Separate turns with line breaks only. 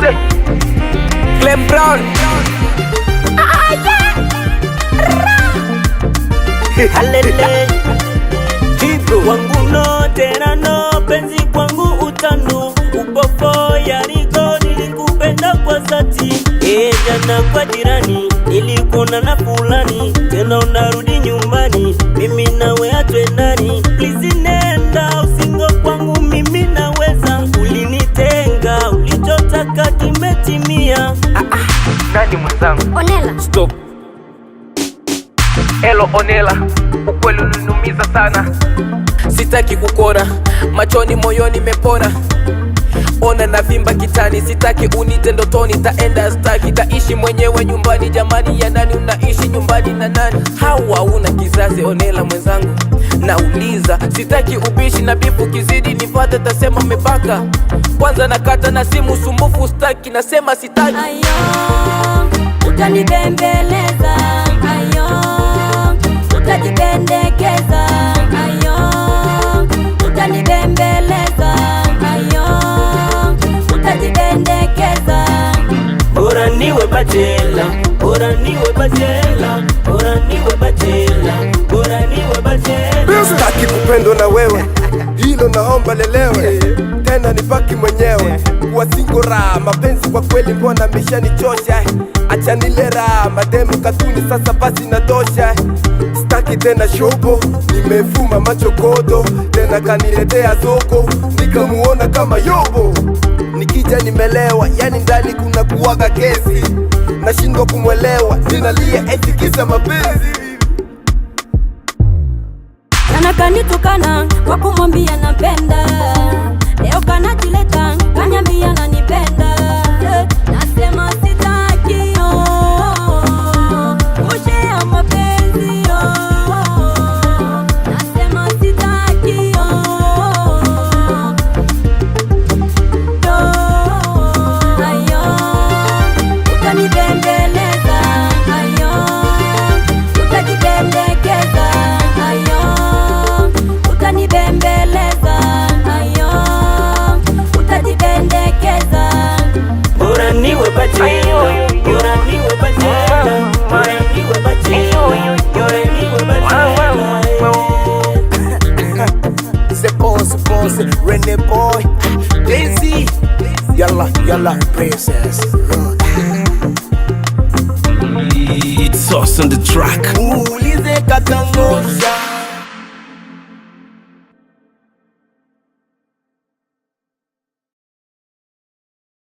Music Clem Brown.
Halele Hivyo wangu no tena no, penzi kwangu utanu upofo ya rigo, nilikupenda kwa dhati. Jana kwa jirani nilikona na fulani, tena unarudi nyumbani, mimi nawe atwendani. Please nenda, usingo kwangu mimi naweza. Ulinitenga, ulichotaka kimetimia.
Nani mwenzangu?
Onela.
Stop. Hello Onela, ukweli ulinumiza sana. Sitaki kukona, machoni moyoni mepona. Ona na vimba kitani, sitaki unite ndotoni. Taenda staki, taishi mwenyewe nyumbani. Jamani ya nani unaishi nyumbani na nani? Hawa una kizazi Onela mwenzangu. Nauliza, sitaki ubishi na bifu kizidi nipate tasema mebaka. Kwanza nakata na simu sumbufu staki, nasema sitaki.
Ayo, utanibembeleza. Ayo, utajipendekeza. Ayo, utanibembeleza. Ayo, utajipendekeza.
Bora niwe bachela, bora niwe bachela, bora niwe bachela, bora niwe bachela.
Sitaki kupendwa na wewe, hilo naomba lelewe. Tena nibaki mwenyewe, kuwa single raha. Mapenzi kwa kweli mbona ameshanichosha. Acha nile raha, mademu katuni sasa basi natosha. Sitaki tena shobo, nimefuma machokodo. Tena kaniletea zoko, nikamuona kama yobo. Nikija nimelewa, yani ndani kuna kuwaga kesi. Nashindwa kumwelewa, ninalia eti kisa mapenzi.
Kana kanitukana kwa kumwambia napenda, leo kanajileta kanyambia nanipenda. Nasema sitaki kushare mapenzi. Nasema sitaki ayo, utanibembeleza. Ayo, utajipendekeza. Ayo, utanibembeleza. Ayo, utajipendekeza.
Bora niwe bachela, bora niwe bachela, bora niwe bachela, bora niwe bachela.
The boss, Rene boy, Daisy. Yalla, princess.
It's us on the track.
Ulize kakangosha.